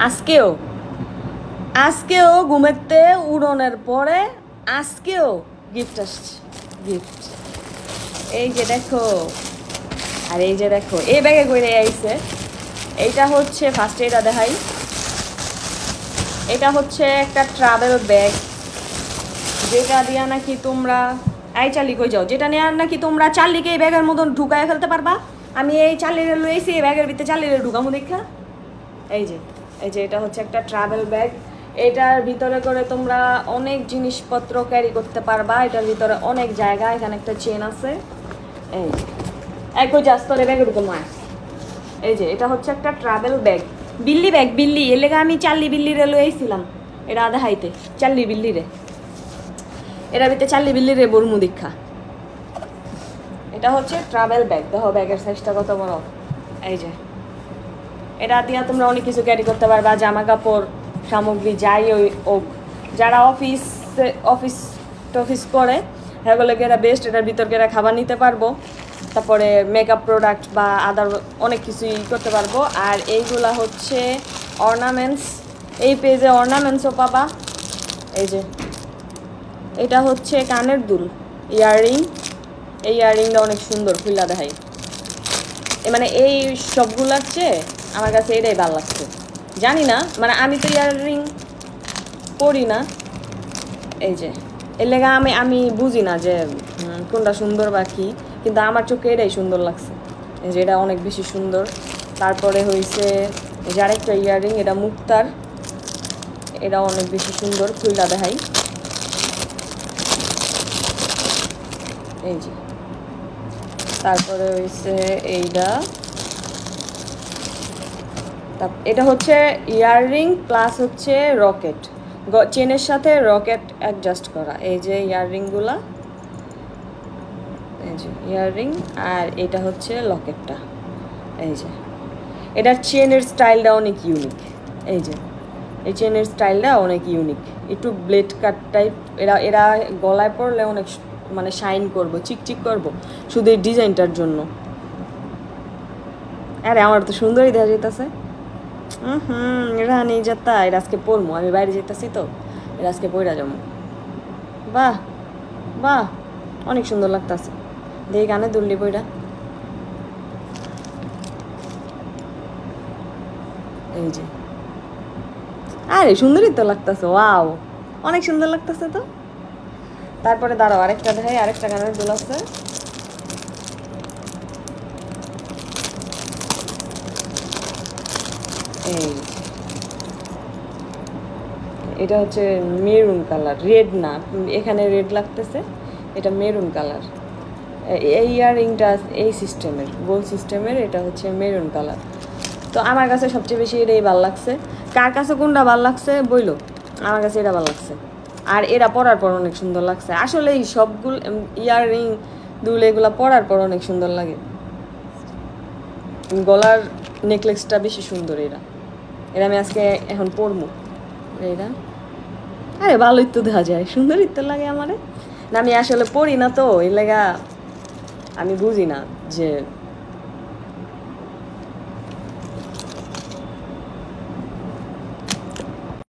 আজকেও আজকেও ঘুমেতে উড়নের পরে আজকেও গিফট আসছে, গিফট। এই যে দেখো, আর এই যে দেখো এই ব্যাগে করে আইছে। এইটা হচ্ছে ফার্স্টে এটা দেখাই, এটা হচ্ছে একটা ট্রাভেল ব্যাগ, যেটা দিয়া নাকি তোমরা এই চালি কই যাও, যেটা নেওয়ার নাকি তোমরা চাল্লিকে এই ব্যাগের মতন ঢুকায় ফেলতে পারবা। আমি এই চাল্লিরে লইছি, এই ব্যাগের ভিতরে চাল্লিরে ঢুকামো দেখা। এই যে এটা হচ্ছে একটা ট্রাভেল ব্যাগ। এটার ভিতরে করে তোমরা অনেক জিনিসপত্র ক্যারি করতে পারবা। এটার ভিতরে অনেক জায়গা, এখানে একটা চেন আছে। এই একই জাস্তরে ব্যাগের উপর মায়। এই যে এটা হচ্ছে একটা ট্রাভেল ব্যাগ, বিল্লি ব্যাগ, বিল্লি এর লেগে আমি চাল্লি বিল্লিরে লইছিলাম। এটা আধা হাইতে চাল্লি বিল্লিরে, এটার ভিতরে চাল্লি বিল্লিরে বরমু দীক্ষা। এটা হচ্ছে ট্রাভেল ব্যাগ, দেখো ব্যাগের সাইজটা কত বড়। এই যে এটা দিয়ে তোমরা অনেক কিছু ক্যারি করতে পারবা, জামা কাপড় সামগ্রী যাই ওই হোক। যারা অফিস টফিস করে সেগুলো এরা বেস্ট, এটার ভিতর এরা খাবার নিতে পারবো, তারপরে মেকআপ প্রোডাক্ট বা আদার অনেক কিছুই করতে পারবো। আর এইগুলা হচ্ছে অর্নামেন্টস, এই পেজে অর্নামেন্টসও পাবা। এই যে এটা হচ্ছে কানের দুল, ইয়াররিং। এই ইয়াররিংটা অনেক সুন্দর, খুল্লা দেখাই। মানে এই সবগুলার চেয়ে আমার কাছে এটাই ভালো লাগছে। জানি না, মানে আমি তো ইয়াররিং পরি না। এই যে এর লেগা আমি বুঝি না যে কোনটা সুন্দর বা কী, কিন্তু আমার চোখে এটাই সুন্দর লাগছে। এই যে এটা অনেক বেশি সুন্দর। তারপরে হয়েছে এই যে আরেকটা ইয়াররিং, এটা মুক্তার, এটা অনেক বেশি সুন্দর, খুইলা দেখাই। এই যে তারপরে হয়েছে এইটা, এটা হচ্ছে ইয়াররিং প্লাস হচ্ছে রকেট, চেনের সাথে রকেট অ্যাডজাস্ট করা। এই যে ইয়াররিংগুলা, এই যে ইয়াররিং, আর এটা হচ্ছে লকেটটা। এই যে এটার চেনের স্টাইলটা অনেক ইউনিক। এই যে এই চেনের স্টাইলটা অনেক ইউনিক, একটু ব্লেড কাট টাইপ। এরা গলায় পড়লে অনেক মানে শাইন করবো, চিকচিক করবো শুধু এই ডিজাইনটার জন্য। আরে আমার তো সুন্দরই দেখা যেতেছে। এটা নেই যেতা, এটা আজকে পরমু, আমি বাইরে যেতেছি তো, এটা আজকে পইরা যাবো। বাহ বাহ, অনেক সুন্দর লাগতেছে। দেখি গানে দুললি বইটা। এই যে আরে সুন্দরই তো লাগতেছে, ওয়াও অনেক সুন্দর লাগতেছে তো। তারপরে দাঁড়াও আরেকটা দেখাই, আরেকটা গানের দুল আছে। এই এটা হচ্ছে মেরুন কালার, রেড না, এখানে রেড লাগতেছে, এটা মেরুন কালার। এই ইয়াররিংটা এই সিস্টেমের, গোল সিস্টেমের, এটা হচ্ছে মেরুন কালার। তো আমার কাছে সবচেয়ে বেশি এটাই ভালো লাগছে। কার কাছে কোনটা ভালো লাগছে বইলো, আমার কাছে এটা ভালো লাগছে। আর এরা পরার পর অনেক সুন্দর লাগছে আসলে। এই সবগুলো ইয়াররিং দুল এগুলো পরার পর অনেক সুন্দর লাগে। গলার নেকলেসটা বেশি সুন্দর। এরা আমি আজকে এখন পরবো এরা। আরে ভালোই তো দেখা যায়, সুন্দরই তো লাগে আমারে। না আমি আসলে পড়ি না তো, এই লেগা আমি বুঝি না যে